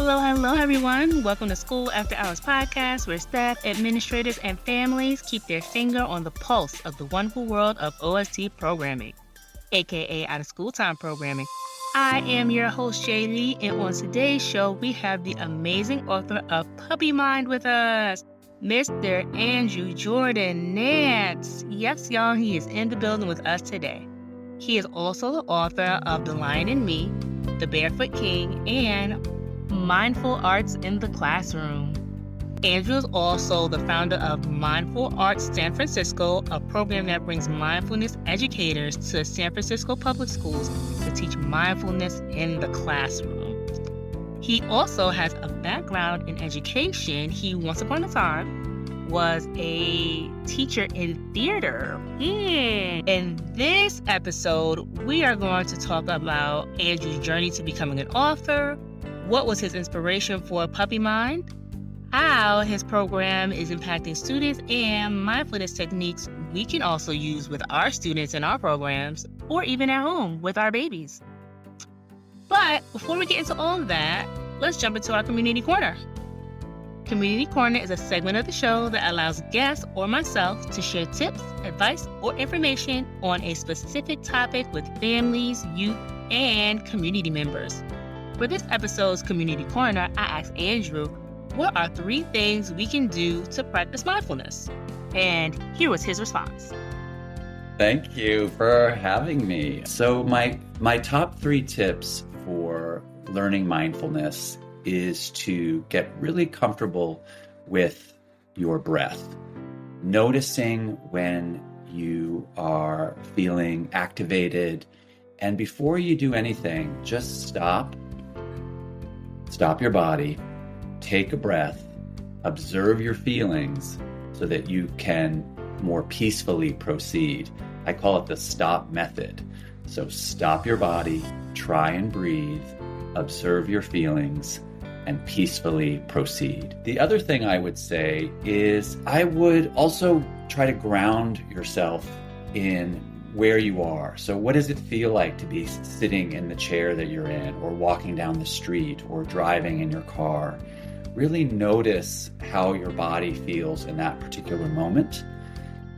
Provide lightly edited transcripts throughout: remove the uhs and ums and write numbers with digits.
Hello, everyone. Welcome to School After Hours podcast, where staff, administrators, and families keep their finger on the pulse of the wonderful world of OST programming, aka out of school time programming. I am your host, Jay Lee, and on today's show, we have the amazing author of Puppy Mind with us, Mr. Andrew Jordan Nance. Yes, y'all, he is in the building with us today. He is also the author of The Lion in Me, The Barefoot King, and Mindful Arts in the Classroom. Andrew is also the founder of Mindful Arts San Francisco, a program that brings mindfulness educators to San Francisco public schools to teach mindfulness in the classroom. He also has a background in education. He, once upon a time, was a teacher in theater. In this episode, we are going to talk about Andrew's journey to becoming an author, what was his inspiration for Puppy Mind, how his program is impacting students, and mindfulness techniques we can also use with our students in our programs, or even at home with our babies. But before we get into all of that, let's jump into our Community Corner. Community Corner is a segment of the show that allows guests or myself to share tips, advice, or information on a specific topic with families, youth, and community members. For this episode's Community Corner, I asked Andrew, what are 3 things we can do to practice mindfulness? And here was his response. Thank you for having me. So my top 3 tips for learning mindfulness is to get really comfortable with your breath, noticing when you are feeling activated. And before you do anything, just stop your body, take a breath, observe your feelings so that you can more peacefully proceed. I call it the stop method. So stop your body, try and breathe, observe your feelings, and peacefully proceed. The other thing I would say is I would also try to ground yourself in where you are. So what does it feel like to be sitting in the chair that you're in, or walking down the street, or driving in your car? Really notice how your body feels in that particular moment.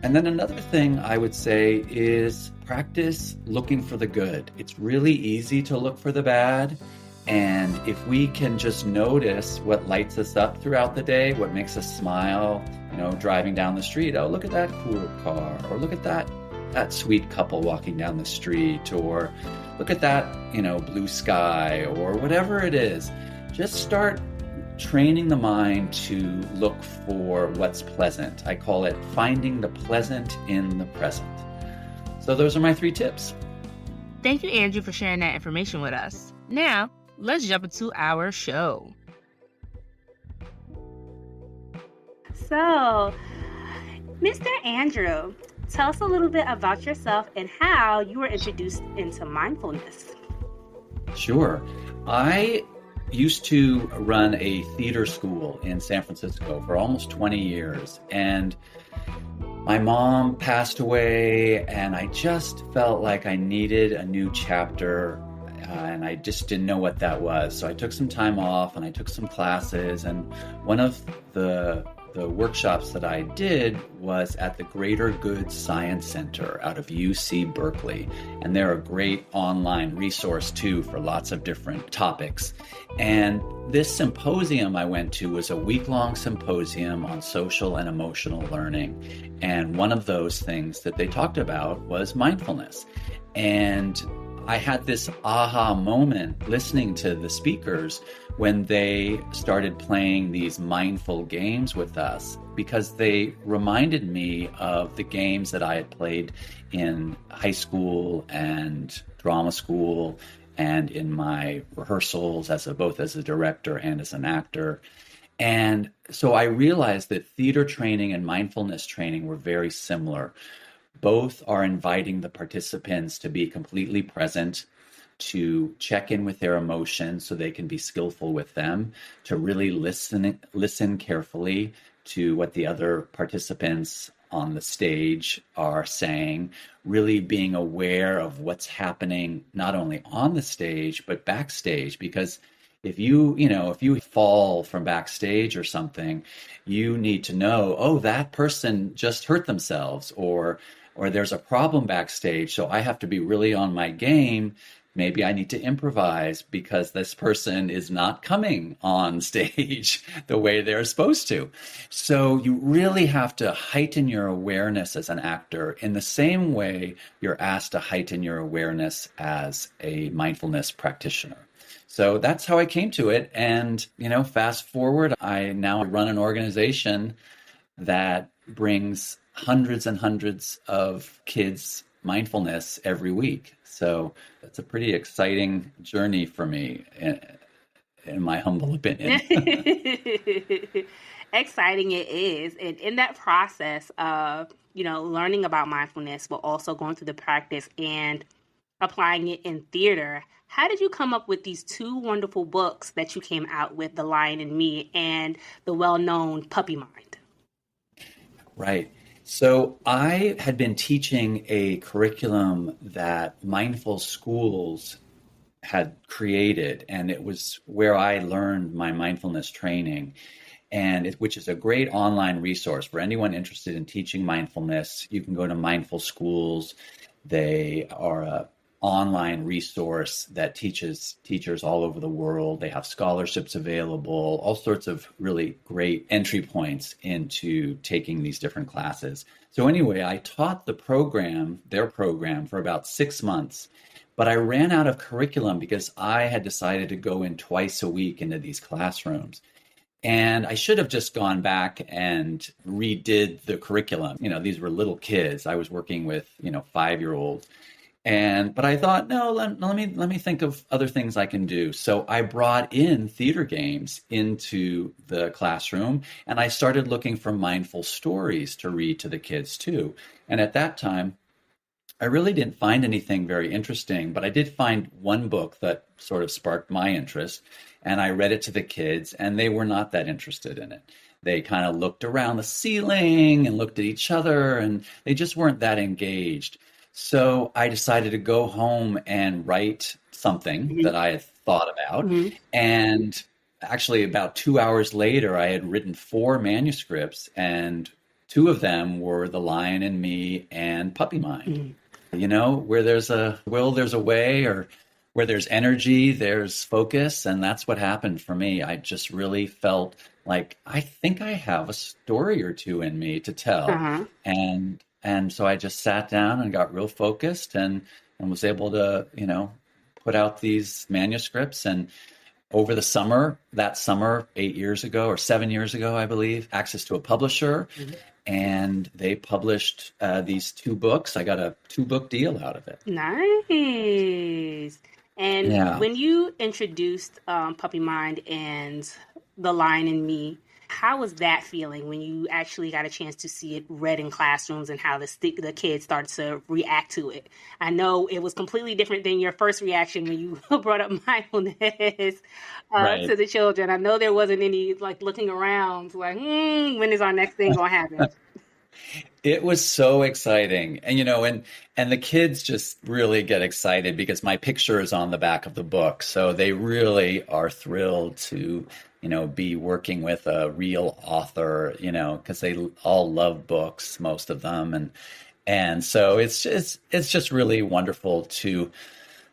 And then another thing I would say is practice looking for the good. It's really easy to look for the bad. And if we can just notice what lights us up throughout the day, what makes us smile, driving down the street, oh, look at that cool car, or look at that sweet couple walking down the street, or look at that, blue sky, or whatever it is. Just start training the mind to look for what's pleasant. I call it finding the pleasant in the present. So those are my 3 tips. Thank you, Andrew, for sharing that information with us. Now, let's jump into our show. So, Mr. Andrew, tell us a little bit about yourself and how you were introduced into mindfulness. Sure. I used to run a theater school in San Francisco for almost 20 years. And my mom passed away, and I just felt like I needed a new chapter, and I just didn't know what that was. So I took some time off, and I took some classes, and one of the workshops that I did was at the Greater Good Science Center out of UC Berkeley. And they're a great online resource too for lots of different topics. And this symposium I went to was a week-long symposium on social and emotional learning. And one of those things that they talked about was mindfulness. And I had this aha moment listening to the speakers when they started playing these mindful games with us, because they reminded me of the games that I had played in high school and drama school and in my rehearsals both as a director and as an actor. And so I realized that theater training and mindfulness training were very similar. Both are inviting the participants to be completely present, to check in with their emotions so they can be skillful with them, to really listen carefully to what the other participants on the stage are saying, really being aware of what's happening not only on the stage, but backstage, because if you fall from backstage or something, you need to know, oh, that person just hurt themselves, or there's a problem backstage, so I have to be really on my game. Maybe I need to improvise because this person is not coming on stage the way they're supposed to. So you really have to heighten your awareness as an actor in the same way you're asked to heighten your awareness as a mindfulness practitioner. So that's how I came to it. And, fast forward, I now run an organization that brings hundreds and hundreds of kids mindfulness every week. So it's a pretty exciting journey for me, in my humble opinion. Exciting it is. And in that process of, learning about mindfulness, but also going through the practice and applying it in theater, how did you come up with these two wonderful books that you came out with, The Lion in Me and the well-known Puppy Mind? Right. So I had been teaching a curriculum that Mindful Schools had created, and it was where I learned my mindfulness training, which is a great online resource for anyone interested in teaching mindfulness. You can go to Mindful Schools. They are a online resource that teaches teachers all over the world. They have scholarships available, all sorts of really great entry points into taking these different classes. So anyway, I taught their program for about 6 months, but I ran out of curriculum because I had decided to go in twice a week into these classrooms. And I should have just gone back and redid the curriculum. These were little kids. I was working with, 5-year-olds. But I thought, no, let me think of other things I can do. So I brought in theater games into the classroom, and I started looking for mindful stories to read to the kids too. And at that time, I really didn't find anything very interesting, but I did find one book that sort of sparked my interest, and I read it to the kids, and they were not that interested in it. They kind of looked around the ceiling and looked at each other, and they just weren't that engaged. So I decided to go home and write something that I had thought about. Mm-hmm. And actually, about 2 hours later, I had written 4 manuscripts, and 2 of them were The Lion in Me and Puppy Mind. Mm-hmm. Where there's a will, there's a way, or where there's energy, there's focus. And that's what happened for me. I just really felt like, I think I have a story or two in me to tell. Uh-huh. And so I just sat down and got real focused and was able to, put out these manuscripts. And over that summer, 8 years ago or 7 years ago, I believe, access to a publisher. Mm-hmm. And they published these 2 books. I got a 2-book deal out of it. Nice. And when you introduced Puppy Mind and The Lion in Me, how was that feeling when you actually got a chance to see it read in classrooms and how the kids started to react to it? I know it was completely different than your first reaction when you brought up mindfulness Right. to the children. I know there wasn't any looking around like, when is our next thing going to happen? It was so exciting. And the kids just really get excited because my picture is on the back of the book. So they really are thrilled to, be working with a real author, because they all love books, most of them. And so it's just really wonderful to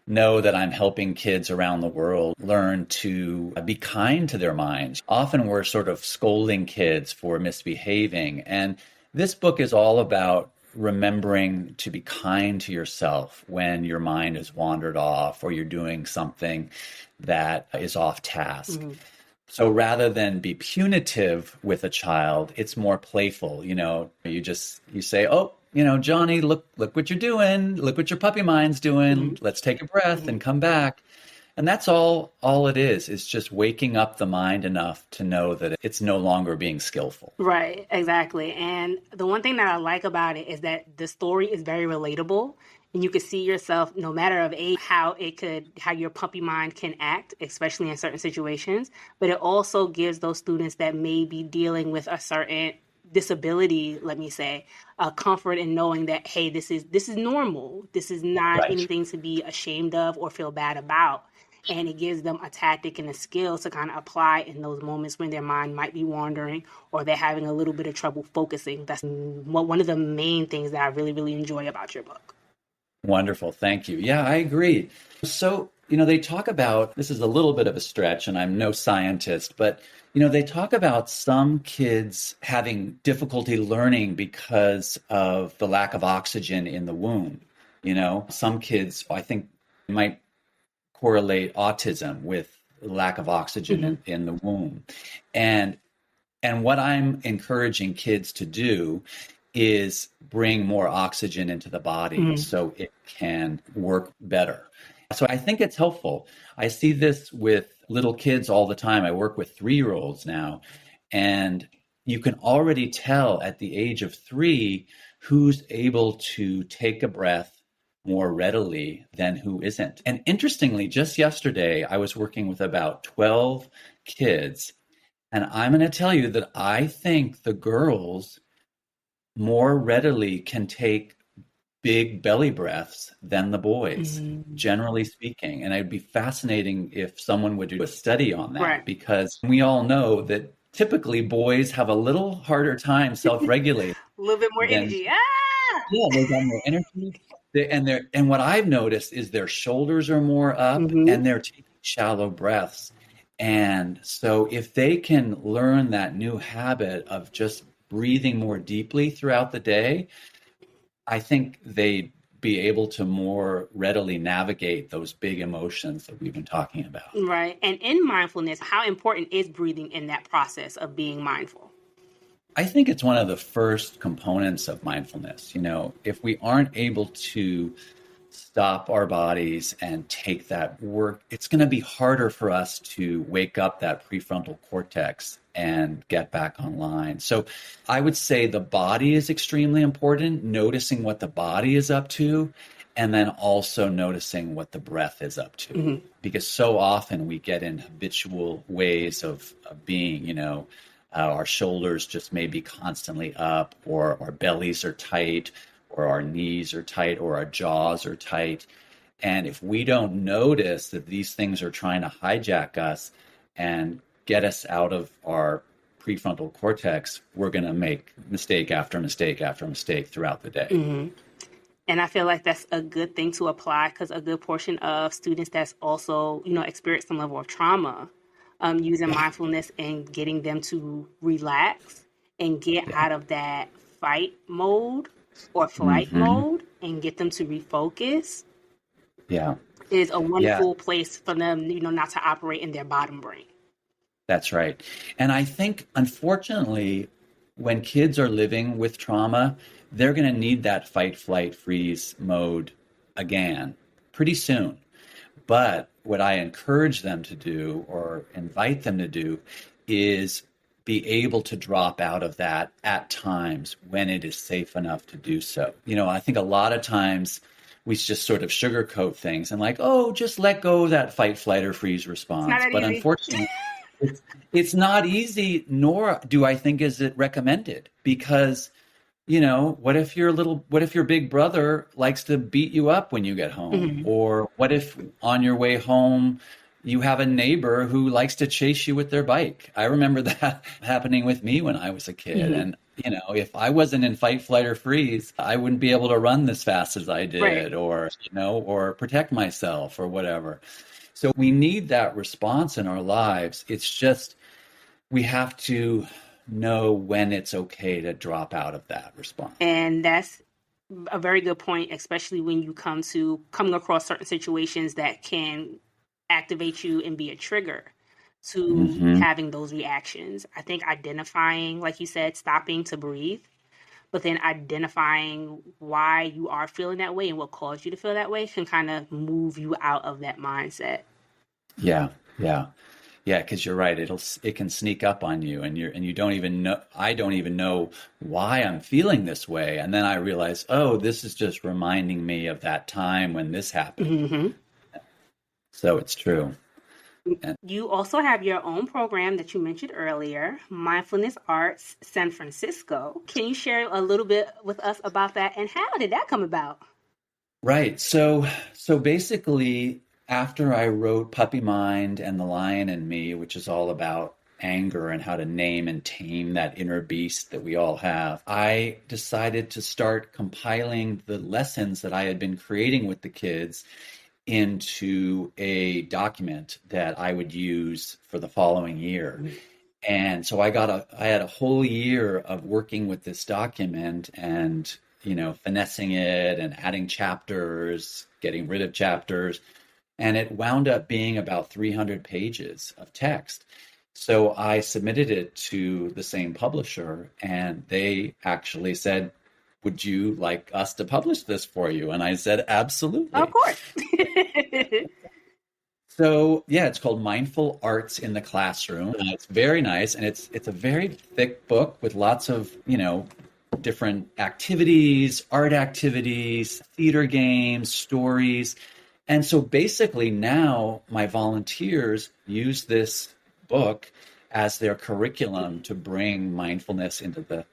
know that I'm helping kids around the world learn to be kind to their minds. Often we're sort of scolding kids for misbehaving. And this book is all about remembering to be kind to yourself when your mind has wandered off or you're doing something that is off task. Mm-hmm. So rather than be punitive with a child, it's more playful. You say, oh, Johnny, look what you're doing. Look what your puppy mind's doing. Mm-hmm. Let's take a breath mm-hmm. and come back. And that's all it is. It's just waking up the mind enough to know that it's no longer being skillful. Right, exactly. And the one thing that I like about it is that the story is very relatable. And you can see yourself, no matter of age, how your puppy mind can act, especially in certain situations. But it also gives those students that may be dealing with a certain disability, let me say, a comfort in knowing that, hey, this is normal. This is not anything to be ashamed of or feel bad about. and it gives them a tactic and a skill to kind of apply in those moments when their mind might be wandering or they're having a little bit of trouble focusing. That's one of the main things that I really, really enjoy about your book. Wonderful. Thank you. Yeah, I agree. So, they talk about, this is a little bit of a stretch and I'm no scientist, but, they talk about some kids having difficulty learning because of the lack of oxygen in the womb. Some kids, I think, might correlate autism with lack of oxygen in the womb. And what I'm encouraging kids to do is bring more oxygen into the body so it can work better. So I think it's helpful. I see this with little kids all the time. I work with 3-year-olds now, and you can already tell at the age of 3 who's able to take a breath more readily than who isn't. And interestingly, just yesterday, I was working with about 12 kids, and I'm going to tell you that I think the girls more readily can take big belly breaths than the boys, generally speaking. And it'd be fascinating if someone would do a study on that, because we all know that typically boys have a little harder time self-regulating. A little bit more energy. Yeah, they got more energy. And what I've noticed is their shoulders are more up and they're taking shallow breaths. And so if they can learn that new habit of just breathing more deeply throughout the day, I think they'd be able to more readily navigate those big emotions that we've been talking about. Right. And in mindfulness, how important is breathing in that process of being mindful? I think it's one of the first components of mindfulness. If we aren't able to stop our bodies and take that work, it's going to be harder for us to wake up that prefrontal cortex and get back online. So I would say the body is extremely important, noticing what the body is up to, and then also noticing what the breath is up to. Because so often we get in habitual ways of being, our shoulders just may be constantly up, or our bellies are tight, or our knees are tight, or our jaws are tight. And if we don't notice that these things are trying to hijack us and get us out of our prefrontal cortex, we're going to make mistake after mistake after mistake throughout the day. And I feel like that's a good thing to apply, because a good portion of students that's also, experience some level of trauma, using mindfulness and getting them to relax and get out of that fight mode or flight mode and get them to refocus is a wonderful place for them, not to operate in their bottom brain. That's right. And I think, unfortunately, when kids are living with trauma, they're going to need that fight, flight, freeze mode again pretty soon. But what I encourage them to do, or invite them to do, is be able to drop out of that at times when it is safe enough to do so. I think a lot of times we just sort of sugarcoat things and just let go of that fight, flight, or freeze response. But unfortunately, it's not easy, nor do I think is it recommended, because what if your big brother likes to beat you up when you get home? Or what if on your way home you have a neighbor who likes to chase you with their bike? I remember that happening with me when I was a kid. And if I wasn't in fight, flight, or freeze, I wouldn't be able to run as fast as I did, or protect myself or whatever. So we need that response in our lives. It's just, we have to know when it's okay to drop out of that response. And that's a very good point, especially when you coming across certain situations that can activate you and be a trigger to having those reactions. I think identifying, like you said, stopping to breathe, but then identifying why you are feeling that way and what caused you to feel that way can kind of move you out of that mindset. Yeah. Because you're right. It can sneak up on you, and you don't even know. I don't even know why I'm feeling this way, and then I realize, oh, this is just reminding me of that time when this happened. So it's true. You also have your own program that you mentioned earlier, Mindfulness Arts San Francisco. Can you share a little bit with us about that, and how did that come about? Right. So basically, after I wrote Puppy Mind and The Lion in Me, which is all about anger and how to name and tame that inner beast that we all have, I decided to start compiling the lessons that I had been creating with the kids into a document that I would use for the following year. And so I had a whole year of working with this document and, finessing it and adding chapters, getting rid of chapters. And it wound up being about 300 pages of text. So I submitted it to the same publisher, and they actually said, "Would you like us to publish this for you?" And I said, Of "Absolutely." course. So yeah, it's called Mindful Arts in the Classroom. It's very nice, and it's a very thick book with lots of different activities, art activities, theater games, stories. And so basically now my volunteers use this book as their curriculum to bring mindfulness into the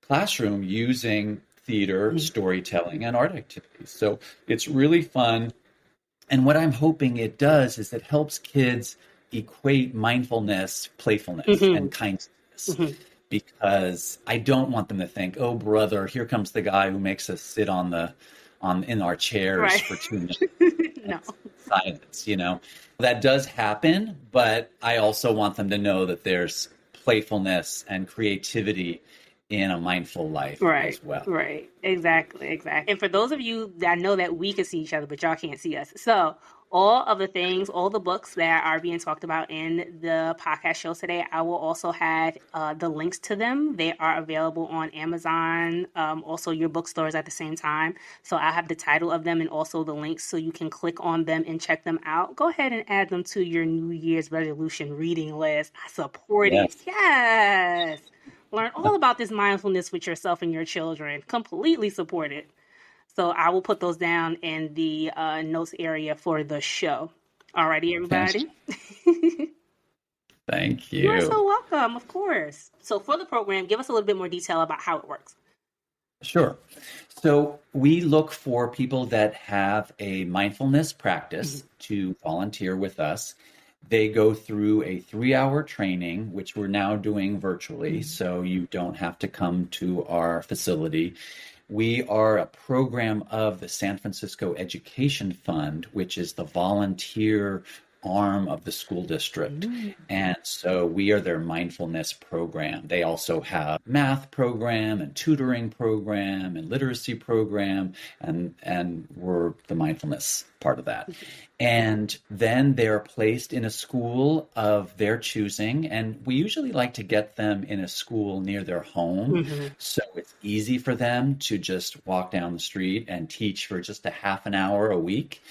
classroom using theater, storytelling, and art activities. So it's really fun. And what I'm hoping it does is it helps kids equate mindfulness, playfulness, and kindness. Because I don't want them to think, "Oh, brother, here comes the guy who makes us sit in our chairs for 2 minutes." No. Silence. That does happen, but I also want them to know that there's playfulness and creativity in a mindful life as well. Right. Exactly. And for those of you that know that we can see each other, but y'all can't see us. So all of the things, all the books that are being talked about in the podcast show today, I will also have the links to them. They are available on Amazon, also your bookstores at the same time. So I have the title of them and also the links so you can click on them and check them out. Go ahead and add them to your New Year's resolution reading list. I support it. Yes. Learn all about this mindfulness with yourself and your children. Completely support it. So I will put those down in the notes area for the show. Alrighty, everybody. Thank you. You are so welcome, of course. So for the program, give us a little bit more detail about how it works. Sure. So we look for people that have a mindfulness practice to volunteer with us. They go through a 3-hour training, which we're now doing virtually, so you don't have to come to our facility. We are a program of the San Francisco Education Fund, which is the volunteer arm of the school district. And so we are their mindfulness program. They also have math program and tutoring program and literacy program, and we're the mindfulness part of that. And then they're placed in a school of their choosing. And we usually like to get them in a school near their home. So it's easy for them to just walk down the street and teach for just a half an hour a week.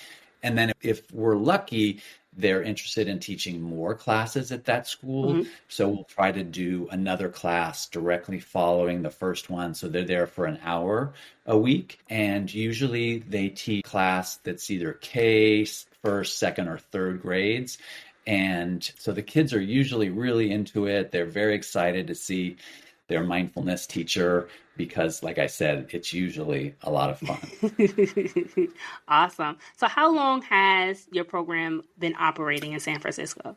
And then if we're lucky, they're interested in teaching more classes at that school. So we'll try to do another class directly following the first one. So they're there for an hour a week. And usually they teach class that's either K, first, second, or third grades. And so the kids are usually really into it. They're very excited to see their mindfulness teacher because, like I said, it's usually a lot of fun. Awesome. So how long has your program been operating in San Francisco?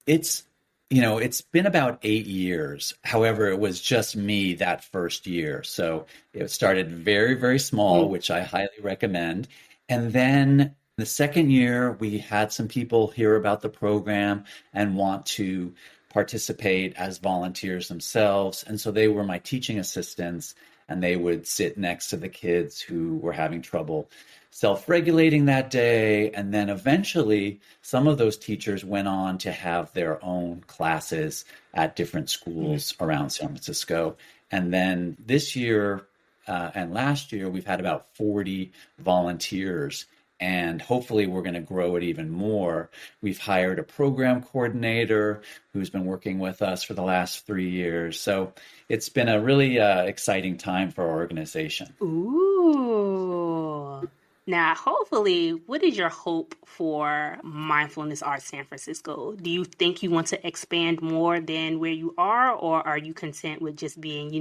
It's been about 8 years. However, it was just me that first year. So it started very, very small, which I highly recommend. And then the second year, we had some people hear about the program and want to participate as volunteers themselves. And so they were my teaching assistants, and they would sit next to the kids who were having trouble self-regulating that day. And then eventually some of those teachers went on to have their own classes at different schools around San Francisco. And then this year and last year, we've had about 40 volunteers. And hopefully we're going to grow it even more. We've hired a program coordinator who's been working with us for the last 3 years. So it's been a really exciting time for our organization. Ooh. Now, hopefully, what is your hope for Mindfulness Arts San Francisco? Do you think you want to expand more than where you are, or are you content with just being,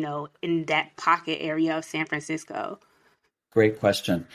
in that pocket area of San Francisco? Great question.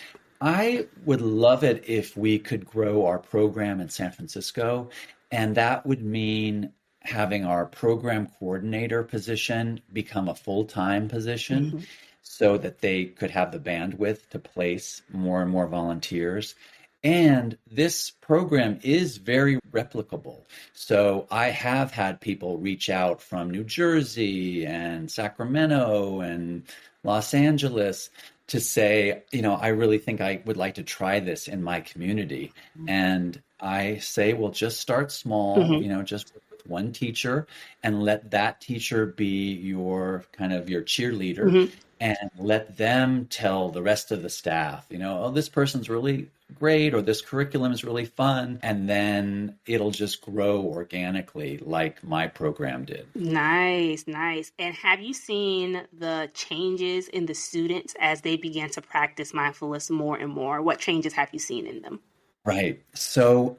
I would love it if we could grow our program in San Francisco, and that would mean having our program coordinator position become a full-time position Mhm. so that they could have the bandwidth to place more and more volunteers. And this program is very replicable. So I have had people reach out from New Jersey and Sacramento and Los Angeles to say, I really think I would like to try this in my community. And I say, well, just start small, Mhm. just work with one teacher and let that teacher be your kind of your cheerleader Mhm. and let them tell the rest of the staff, oh, this person's really great or this curriculum is really fun. And then it'll just grow organically like my program did. Nice, nice. And have you seen the changes in the students as they began to practice mindfulness more and more? What changes have you seen in them? Right. So,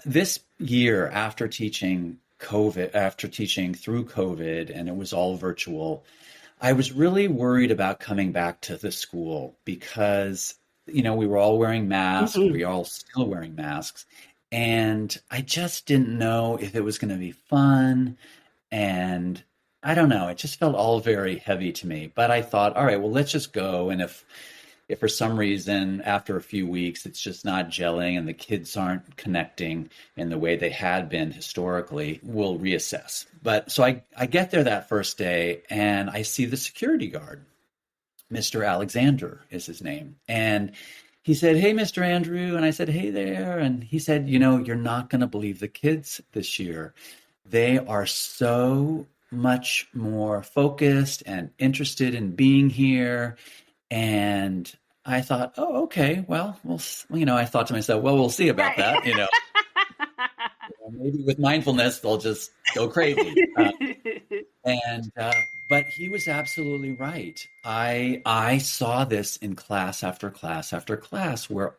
this year after teaching through COVID, and it was all virtual, I was really worried about coming back to the school because, we were all wearing masks, Mhm. we all still wearing masks, and I just didn't know if it was going to be fun. And I don't know, it just felt all very heavy to me. But I thought, all right, well, let's just go. And if for some reason after a few weeks it's just not gelling and the kids aren't connecting in the way they had been historically, we'll reassess. But so I get there that first day and I see the security guard. Mr. Alexander is his name. And he said, "Hey, Mr. Andrew." And I said, "Hey there." And he said, "You're not going to believe the kids this year. They are so much more focused and interested in being here." And I thought, oh, okay, well, I thought to myself, well, we'll see about Right. that. Maybe with mindfulness, they'll just go crazy. But he was absolutely right. I saw this in class after class after class, where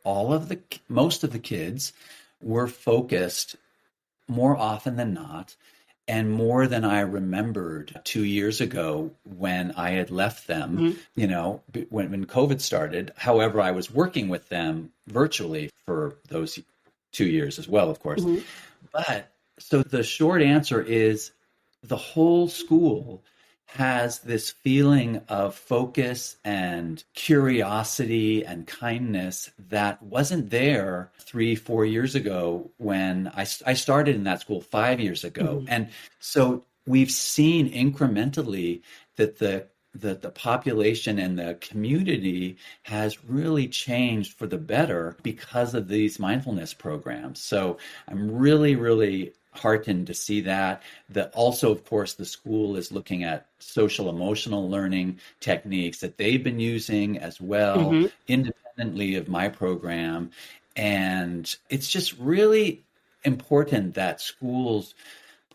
most of the kids were focused more often than not, and more than I remembered 2 years ago when I had left them, Mhm. when COVID started. However, I was working with them virtually for those 2 years as well, of course. Mhm. But so the short answer is the whole school has this feeling of focus and curiosity and kindness that wasn't there 3, 4 years ago when I started in that school 5 years ago. Mhm. And so we've seen incrementally that the population and the community has really changed for the better because of these mindfulness programs. So I'm really, really heartened to see that. That also, of course, the school is looking at social emotional learning techniques that they've been using as well, Mhm. independently of my program. And it's just really important that schools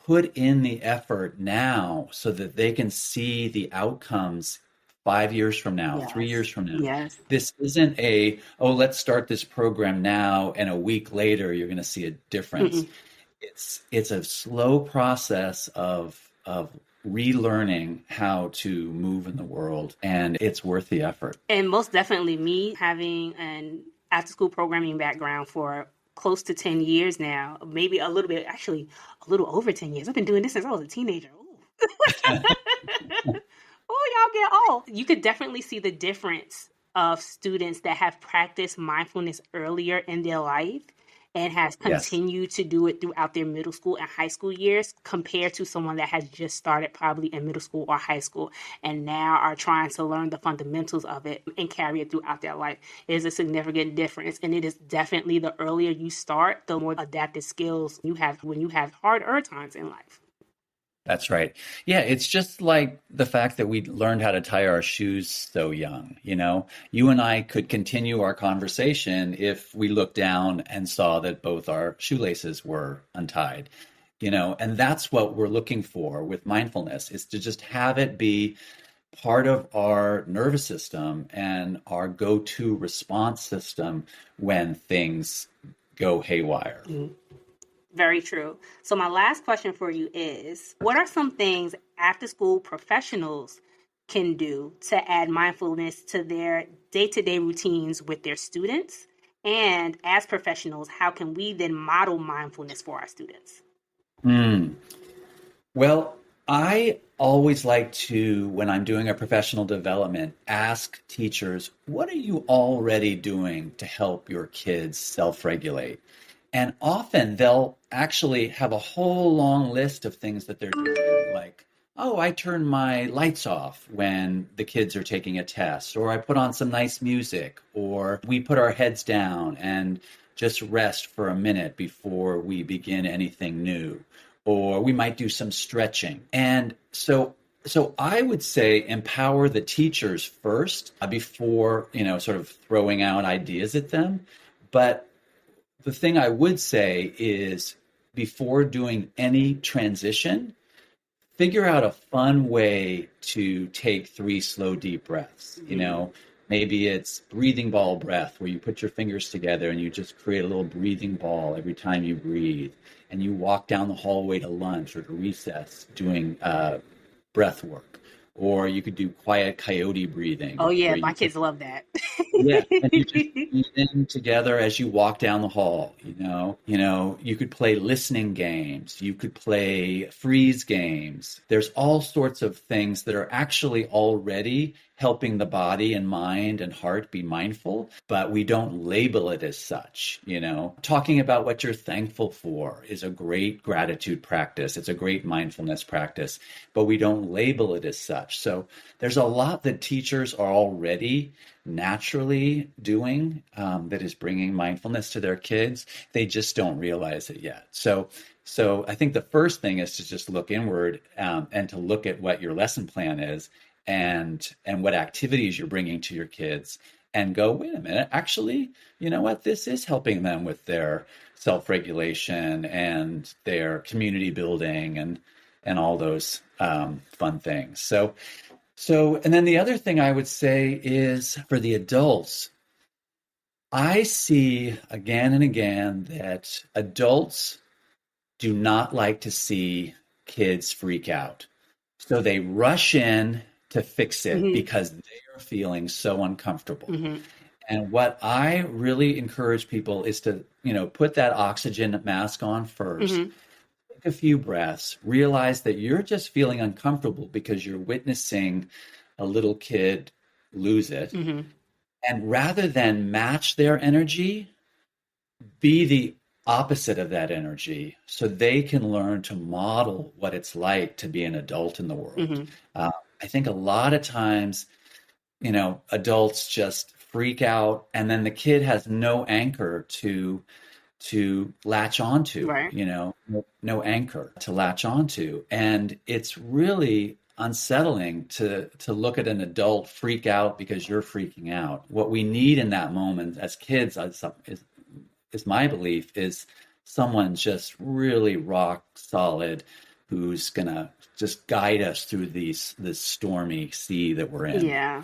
put in the effort now so that they can see the outcomes 5 years from now, three Yes. years from now. Yes. This isn't let's start this program now, and a week later you're going to see a difference. Mm-mm. It's a slow process of relearning how to move in the world, and it's worth the effort. And most definitely me having an after school programming background for close to 10 years now, maybe a little bit, actually a little over 10 years. I've been doing this since I was a teenager. Ooh. Oh, y'all get old. You could definitely see the difference of students that have practiced mindfulness earlier in their life and has Yes. continued to do it throughout their middle school and high school years compared to someone that has just started probably in middle school or high school and now are trying to learn the fundamentals of it and carry it throughout their life. It is a significant difference, and it is definitely the earlier you start, the more adaptive skills you have when you have harder times in life. That's right. Yeah, it's just like the fact that we learned how to tie our shoes so young. You and I could continue our conversation if we looked down and saw that both our shoelaces were untied. And that's what we're looking for with mindfulness, is to just have it be part of our nervous system and our go-to response system when things go haywire. Mm. Very true. So my last question for you is, what are some things after school professionals can do to add mindfulness to their day-to-day routines with their students? And as professionals, how can we then model mindfulness for our students? Mm. Well, I always like to, when I'm doing a professional development, ask teachers, what are you already doing to help your kids self-regulate? And often they'll actually have a whole long list of things that they're doing, like, oh, I turn my lights off when the kids are taking a test, or I put on some nice music, or we put our heads down and just rest for a minute before we begin anything new, or we might do some stretching. And so I would say empower the teachers first before, sort of throwing out ideas at them. But the thing I would say is before doing any transition, figure out a fun way to take 3 slow, deep breaths. Maybe it's breathing ball breath, where you put your fingers together and you just create a little breathing ball every time you breathe. And you walk down the hallway to lunch or to recess doing breath work. Or you could do quiet coyote Oh, breathing, yeah, where my you kids love that. yeah, and you just breathe in together as you walk down the hall. You could play listening games. You could play freeze games. There's all sorts of things that are actually already helping the body and mind and heart be mindful, but we don't label it as such. Talking about what you're thankful for is a great gratitude practice. It's a great mindfulness practice, but we don't label it as such. So there's a lot that teachers are already naturally doing that is bringing mindfulness to their kids. They just don't realize it yet. So I think the first thing is to just look inward and to look at what your lesson plan is and what activities you're bringing to your kids, and go, wait a minute, actually, you know what? This is helping them with their self-regulation and their community building and all those fun things. So, and then the other thing I would say is for the adults, I see again and again that adults do not like to see kids freak out. So they rush in to fix it Mm-hmm. because they are feeling so uncomfortable. Mm-hmm. And what I really encourage people is to, put that oxygen mask on first. Mm-hmm. Take a few breaths, realize that you're just feeling uncomfortable because you're witnessing a little kid lose it. Mm-hmm. And rather than match their energy, be the opposite of that energy so they can learn to model what it's like to be an adult in the world. Mm-hmm. I think a lot of times, adults just freak out, and then the kid has no anchor to latch onto, Right. no anchor to latch onto. And it's really unsettling to look at an adult freak out because you're freaking out. What we need in that moment as kids is my belief, is someone just really rock solid who's gonna just guide us through this stormy sea that we're in. Yeah.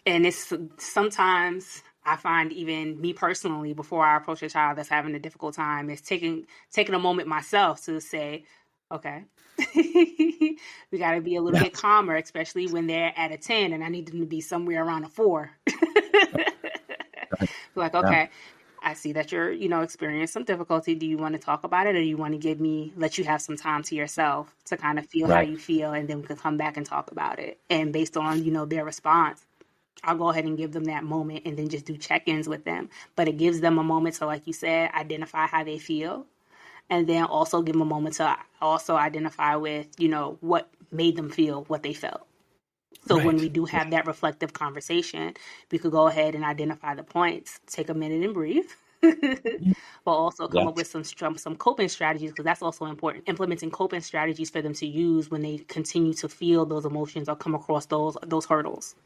And it's sometimes I find, even me personally, before I approach a child that's having a difficult time, is taking a moment myself to say, okay, we got to be a little bit calmer, especially when they're at a 10 and I need them to be somewhere around a 4. Like, okay, I see that you're, experiencing some difficulty. Do you want to talk about it, or do you want to let you have some time to yourself to kind of feel how you feel, and then we can come back and talk about it? And based on, their response, I'll go ahead and give them that moment and then just do check-ins with them. But it gives them a moment to, like you said, identify how they feel, and then also give them a moment to also identify with, what made them feel what they felt. So when we do have that reflective conversation, we could go ahead and identify the points, take a minute and breathe, but also come up with some coping strategies, because that's also important. Implementing coping strategies for them to use when they continue to feel those emotions or come across those hurdles.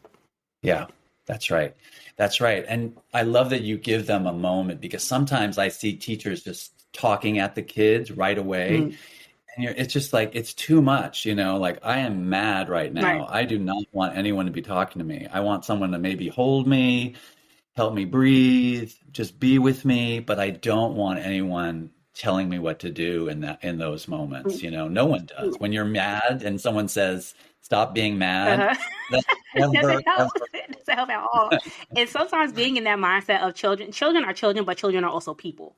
Yeah, that's right. That's right. And I love that you give them a moment, because sometimes I see teachers just talking at the kids right away. Mm-hmm. And it's just like, it's too much, like, I am mad right now. Right. I do not want anyone to be talking to me. I want someone to maybe hold me, help me breathe, just be with me, but I don't want anyone telling me what to do in those moments. No one does. When you're mad and someone says, stop being mad, that doesn't never, help. ever. It doesn't help at all. And sometimes being in that mindset of children are children, but children are also people.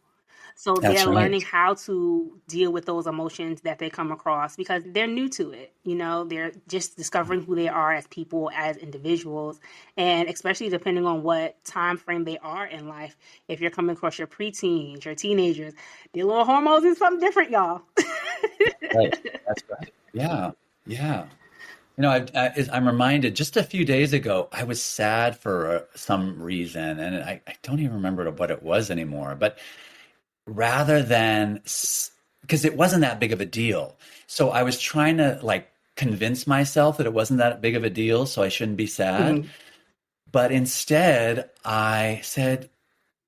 So That's they're right. learning how to deal with those emotions that they come across because they're new to it. They're just discovering who they are as people, as individuals, and especially depending on what time frame they are in life. If you're coming across your preteens, your teenagers, their little hormones is something different, y'all. Right. That's right. Yeah. Yeah. I'm reminded just a few days ago, I was sad for some reason, and I don't even remember what it was anymore. But rather than, because it wasn't that big of a deal. So I was trying to like convince myself that it wasn't that big of a deal, so I shouldn't be sad. Mm-hmm. But instead, I said,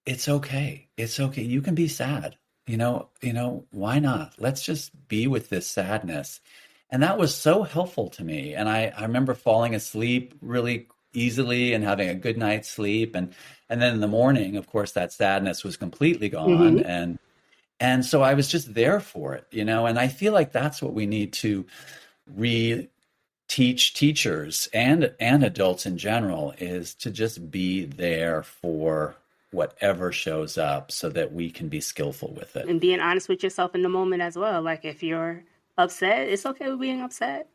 it's okay. It's okay. You can be sad. Why not? Let's just be with this sadness. And that was so helpful to me. And I remember falling asleep really easily and having a good night's sleep. And then in the morning, of course, that sadness was completely gone. Mm-hmm. And so I was just there for it, and I feel like that's what we need to teach teachers and adults in general, is to just be there for whatever shows up so that we can be skillful with it. And being honest with yourself in the moment as well. Like if you're upset, it's okay with being upset.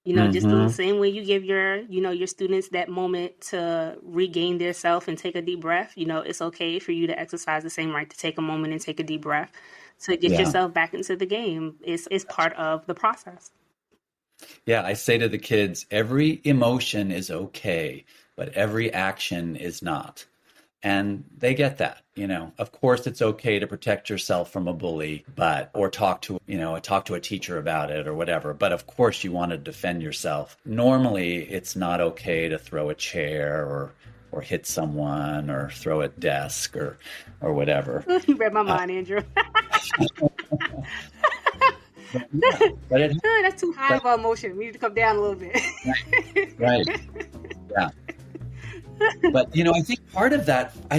Just the same way you give your students that moment to regain their self and take a deep breath, it's okay for you to exercise the same right to take a moment and take a deep breath to get yourself back into the game. It's part of the process. Yeah, I say to the kids, every emotion is okay, but every action is not. And they get that, Of course, it's okay to protect yourself from a bully, or talk to a teacher about it or whatever. But of course, you want to defend yourself. Normally, it's not okay to throw a chair or hit someone or throw a desk or whatever. You read my mind, Andrew. That's too high of an emotion. We need to come down a little bit. Right. Yeah. But, I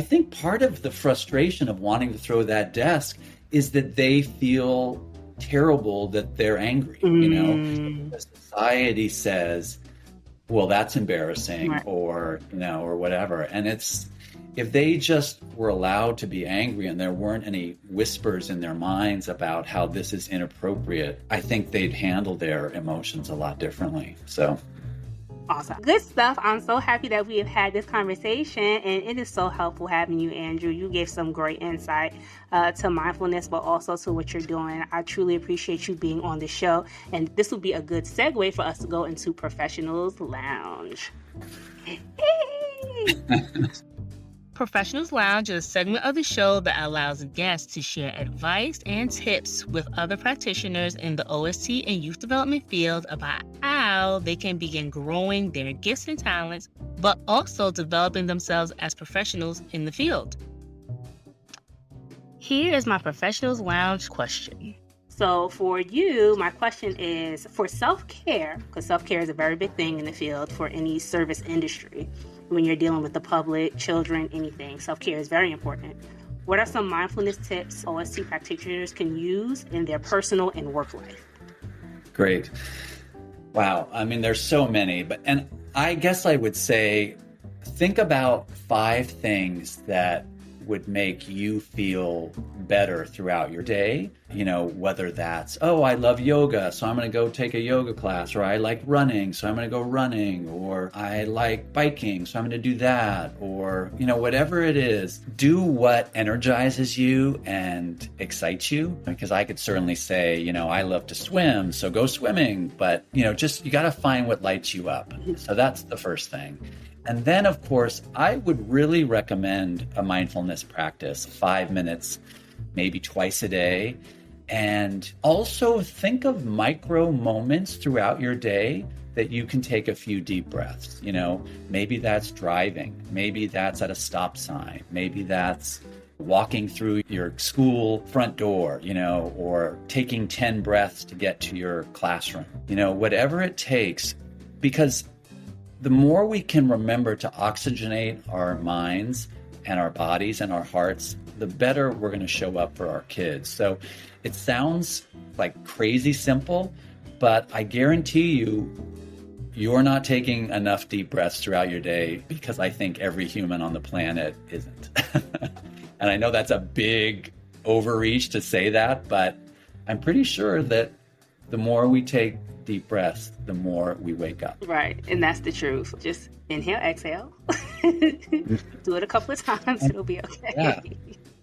think part of the frustration of wanting to throw that desk is that they feel terrible that they're angry, The society says, well, that's embarrassing, right, or whatever. And if they just were allowed to be angry and there weren't any whispers in their minds about how this is inappropriate, I think they'd handle their emotions a lot differently. So. Awesome. Good stuff. I'm so happy that we have had this conversation, and it is so helpful having you, Andrew. You gave some great insight to mindfulness, but also to what you're doing. I truly appreciate you being on the show, and this will be a good segue for us to go into Professionals Lounge. Hey! Professionals Lounge is a segment of the show that allows guests to share advice and tips with other practitioners in the OST and youth development field about how they can begin growing their gifts and talents, but also developing themselves as professionals in the field. Here is my Professionals Lounge question. So for you, my question is for self-care, because self-care is a very big thing in the field for any service industry. When you're dealing with the public, children, anything, self-care is very important. What are some mindfulness tips OST practitioners can use in their personal and work life? Great. Wow. I mean, there's so many, and I guess I would say, think about 5 things that would make you feel better throughout your day. Whether that's, I love yoga, so I'm going to go take a yoga class, or I like running, so I'm going to go running, or I like biking, so I'm going to do that, or, whatever it is, do what energizes you and excites you. Because I could certainly say, I love to swim, so go swimming, but, you got to find what lights you up. So that's the first thing. And then, of course, I would really recommend a mindfulness practice, 5 minutes, maybe twice a day. And also think of micro moments throughout your day that you can take a few deep breaths. Maybe that's driving. Maybe that's at a stop sign. Maybe that's walking through your school front door, or taking 10 breaths to get to your classroom. Whatever it takes, because the more we can remember to oxygenate our minds and our bodies and our hearts, the better we're going to show up for our kids. So it sounds like crazy simple, but I guarantee you're not taking enough deep breaths throughout your day, because I think every human on the planet isn't. And I know that's a big overreach to say that, but I'm pretty sure that the more we take deep breaths, the more we wake up. Right. And that's the truth. Just inhale, exhale. Do it a couple of times. It'll be okay.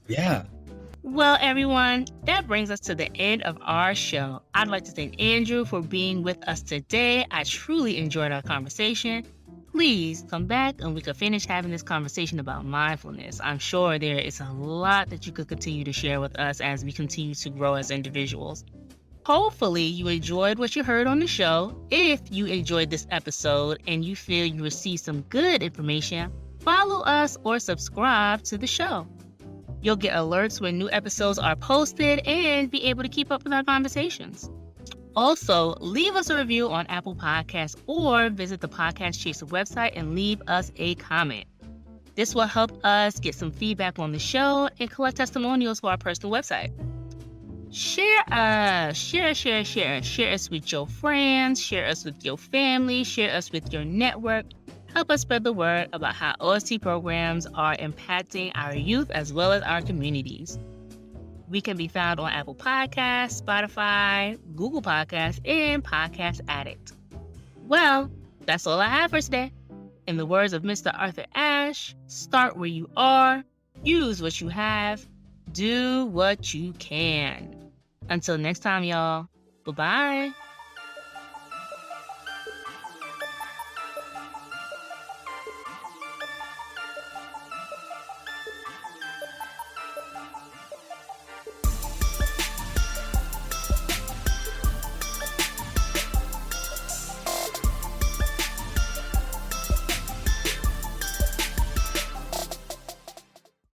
Yeah. Well, everyone, that brings us to the end of our show. I'd like to thank Andrew for being with us today. I truly enjoyed our conversation. Please come back and we can finish having this conversation about mindfulness. I'm sure there is a lot that you could continue to share with us as we continue to grow as individuals. Hopefully you enjoyed what you heard on the show. If you enjoyed this episode and you feel you received some good information, follow us or subscribe to the show. You'll get alerts when new episodes are posted and be able to keep up with our conversations. Also, leave us a review on Apple Podcasts or visit the Podcast Chaser website and leave us a comment. This will help us get some feedback on the show and collect testimonials for our personal website. Share us. Share us with your friends. Share us with your family. Share us with your network. Help us spread the word about how OST programs are impacting our youth as well as our communities. We can be found on Apple Podcasts, Spotify, Google Podcasts, and Podcast Addict. Well, that's all I have for today. In the words of Mr. Arthur Ashe, start where you are, use what you have, do what you can. Until next time, y'all. Bye-bye.